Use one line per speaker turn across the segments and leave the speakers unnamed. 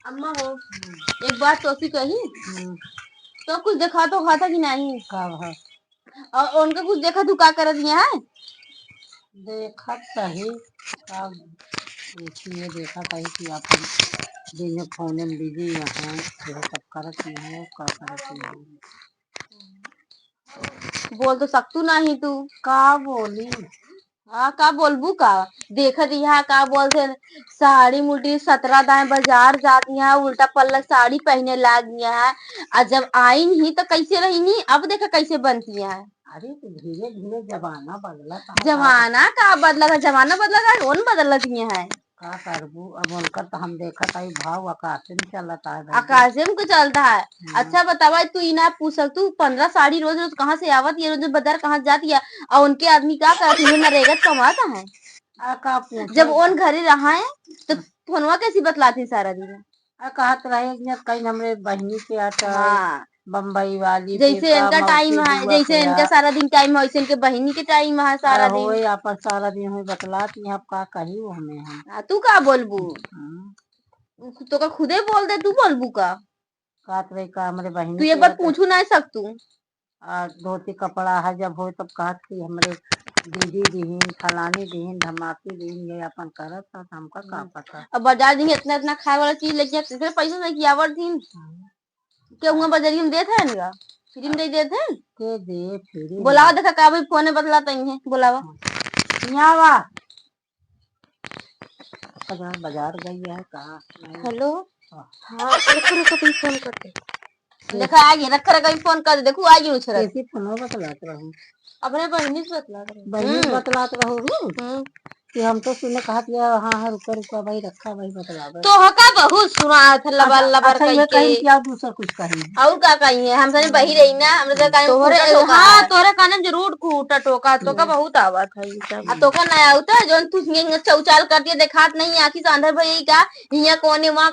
अम्मा हो, एक बात तो सी कही। तो कुछ देखा तो खाता कि नहीं?
का भा
और उनका कुछ देखा तू का कर दिया है?
देखा सही का ये देखा सही कि अपन दिन में फोन में बिजी यहाँ यह सब करत नहीं का करत नहीं
बोल तो सकतू नहीं तू।
का बोली।
हाँ का बोलबू का? देखा दिया का बोलते साड़ी मुड़ी 17 दाएं बाजार जाती है, उल्टा पल्ला साड़ी पहने लाग गया है। और जब आई ही तो कैसे रही, अब देखा कैसे बनती है।
अरे तो धीरे धीरे जमाना बदला
जमाना का बदला था? जमाना बदला था, कौन बदल दिए है?
का करबू। अब उनका तो हम देखा था भाव आकाश में चलता है
आकाश में को चलता है। अच्छा बतावा, तू इना पूछ तू 15 साड़ी रोज रोज कहाँ से आवत है, रोज बाजार कहाँ जाती है? और उनके आदमी क्या करती है, नरेगा कमाता है।
का
जब उन घरे रहा है तो फोनवा कैसी बतलाती सारा दिन?
कहत रहे कहीं हमरे बहनी के आता
हाँ,
बम्बई वाली
जैसे इनका टाइम है, जैसे इनका सारा दिन टाइम है, वैसे इनके बहनी के टाइम है सारा दिन।
होए अपन सारा दिन हुई बतलाती अब का कही वो हमें हम।
तू का बोलबू? तो का खुदे बोल दे, तू बोलबू का?
कहत रही का हमारे बहनी
तू एक बार पूछू नहीं सकतू?
धोती कपड़ा है जब हो तब कहत की हमरे दीदी दीहिन फलानी दीहिन धमाकी दीहिन ये अपन करत था हमका का पता।
अब बाजार दिन इतना इतना खाए वाला चीज लेके फिर पैसा नहीं किया दिन के हुआ बाजारी में देते हैं ना, फ्री में दे देते हैं
के दे फिर
बोलावा। देखा का भाई फोन बदलाता ही है, बोलावा।
न्यावा बाजार गई है कहा।
हेलो, हाँ रुको रुको, तुम फोन करते देखा आ गई, रखा रखा फोन कर दे, देखो आ गई उछल।
कैसी फोन बतलात रहूं,
अपने बहनी से बतला
बहनी बतलात रहूं कि हम तो सुने कहा हाँ रुका रुका भाई रखा भाई बतला
तो हका बहुत सुना था लबर लबर
कहीं क्या दूसरा कुछ कहीं
और का कहीं है, हम सने बही रही ना, हमने तो कहीं तोहरे हाँ तोहरे काने जरूर कूटा टोका तो का बहुत आवत है ये सब। तो का नया होता है जोन तू चौचाल कर दिया देखात नहीं आखी से अंदर भाई का हिया कोने वहाँ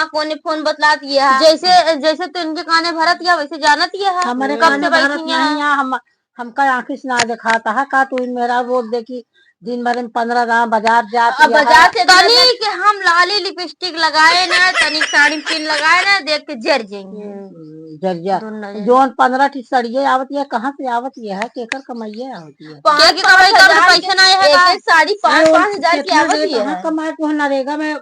कोने फोन बतला दिया है। जैसे जैसे तू इनके काने भरत या वैसे जानत ही है
हमारे काने भरत नहीं है। हम हमका आंखी से ना दिखाता है का तू मेरा वो देखी दिन भर में 15 दाम बाजार जाती है।
बाजार से तनी के हम लाली लिपस्टिक लगाए ना, तनी साड़ी पिन लगाए ना, देख के जर जाएंगे।
जरिया जोन 15 टी सड़िए आवती है कहाँ से आवती है केकर कमाइए आवती है।
पाँच कमाई कर पैसा ना है एक साड़ी 5-5 हजार की आवती है।
कहाँ कमाए को नरेगा में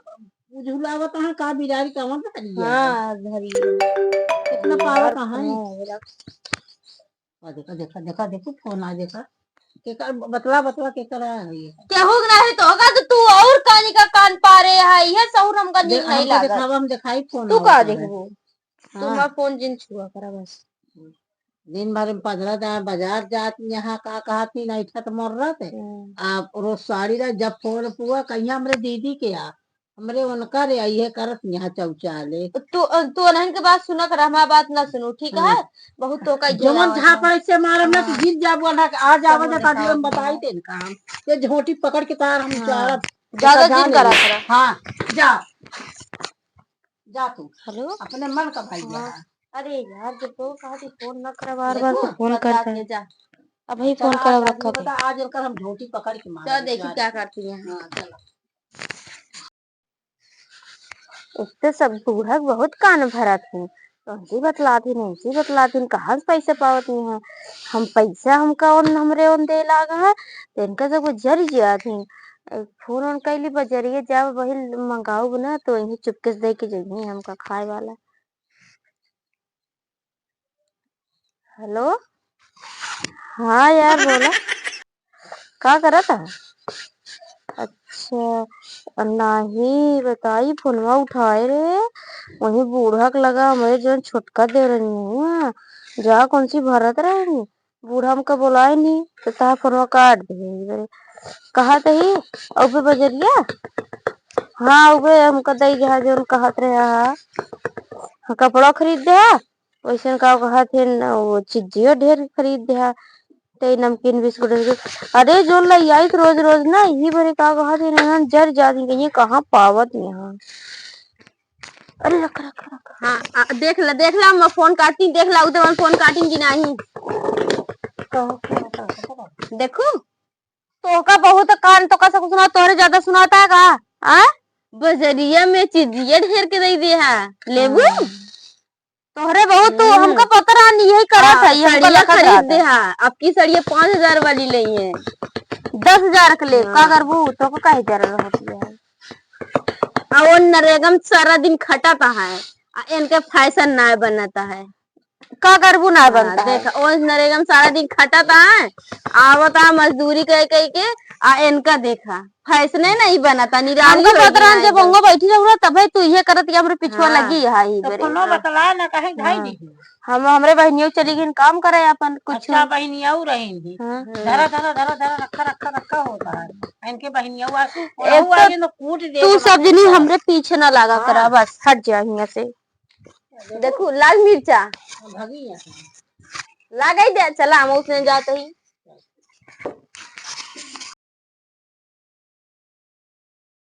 झूलावत है का बिरारी कहाँ धरी है।
हाँ धरी
कितना पावर कहाँ है। देखा देखा देखा देखो फोन आ देखा केकर बतला बतला केकर है
क्या हो गया है तो होगा तो तू और कानी का कान पा रहे है यह सौर हमका नींद नहीं लागा।
हम दिखाई फोन
तू का देखबो, तुम फोन जिन छुआ करा बस।
दिन भर में 15 दाम बाजार जाती यहाँ का कहती नहीं था तो मर रहा थे आप रोज साड़ी रह जब फोन पुआ कहीं हमरे दीदी के आ हमरे उनका रे ये करत यहाँ चौचाले
तू नहीं के बात सुना कर, हमारा बात ना सुनो ठीक है। बहुत तो का
जमन झापड़ से मारे ना तो गिर जाबो ना आ जाबो ना ताकि हम बताई देन काम ये झोटी पकड़ के तार हम चार
ज्यादा दिन करा करा।
हाँ जा जा तू
हेलो
अपने मन का भाई जा।
अरे यार जब तो कहा कि फोन ना करा, बार बार तो फोन करता है जा। अब ही फोन कर रखा था
आज हम झोटी पकड़ के मार
देखी क्या करती है। उससे सब बूढ़ा बहुत कान भरा थी तो बतलाती नहीं बतलाती कहाँ से पैसे पावती हैं हम पैसा हमका हमरे उन दे लागा है तो इनका सब जर जिया थी फोन उन कैली बजरिए जब वही मंगाऊ ना तो यही चुपके से दे के जाइए हमका खाए वाला। हेलो हाँ यार बोला क्या करा था? अच्छा नहीं बताई फोनवा उठाए रे वही बूढ़ा के लगा हमारे जो छुटका दे रही हूँ जा कौन सी भरत रहेंगी बूढ़ा हमका बुलाए नहीं तो ता फोनवा काट दे कहा ही और पे बजरिया हाँ उबे हमका दई जहा जो कहत रहे हाँ कपड़ा खरीद दे वैसे का कहा थे वो चीजियो ढेर खरीद दे ते नमकीन बिस्कुट। अरे जो लाई आई तो रोज रोज ना यही भरे का कहा थे ना जर जाती कहीं कहाँ पावत यहाँ। अरे रख रख रख हाँ देख ला मैं फोन काटी देख ला उधर फोन काटी कि नहीं देखो तो का बहुत कान तो का सब सुना तोरे ज्यादा सुनाता है का आ बजरिया में चीजिया ढेर के दे दिया लेबू तोहरे बहुत तो हमका पता रहा नहीं यही करा था ये हमका लखा खरीद दे हा आपकी सड़िया 5,000 वाली ली है 10,000 के ले का करबू तो को काहे जरूरत होती है और नरेगा में सारा दिन खटाता है इनके फैशन ना बनता है का करबू ना बनता है देखा और नरेगा में सारा दिन खटाता है आवता मजदूरी कह कह के इनका देखा फैसने नहीं बनता निराली पतरान जब बंगो बैठी रहू तब तू ये करत या हमरे पिछवा लगी हाई
तो कोनो बतला ना कहे भाई नहीं
हम हमरे बहनियों चली गई काम करे अपन कुछ
अच्छा बहनियाँ रहेंगी धरा धरा धरा धरा रखा रखा रखा होता है इनके बहनियाँ तो कूट दे
तू सब जनी हमरे पीछे ना लगा करा बस हट जा यहाँ से देखो लाल मिर्चा
भगी
लगा दे चला हम उसने जाते ही